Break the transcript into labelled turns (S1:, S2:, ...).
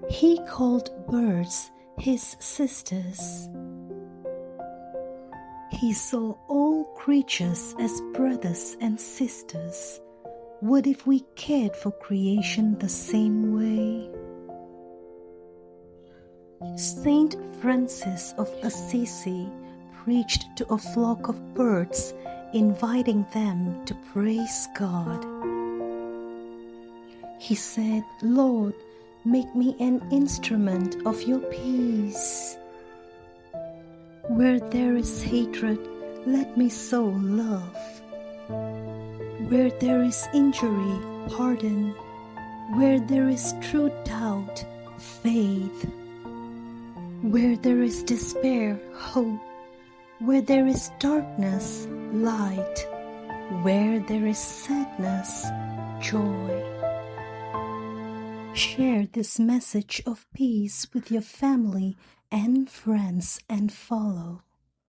S1: He called birds his sisters. He saw all creatures as brothers and sisters. What if we cared for creation the same way? Saint Francis of Assisi preached to a flock of birds, inviting them to praise God. He said, "Lord, make me an instrument of your peace. Where there is hatred, let me sow love. Where there is injury, pardon. Where there is true doubt, faith. Where there is despair, hope. Where there is darkness, light. Where there is sadness, joy." Share this message of peace with your family and friends and follow.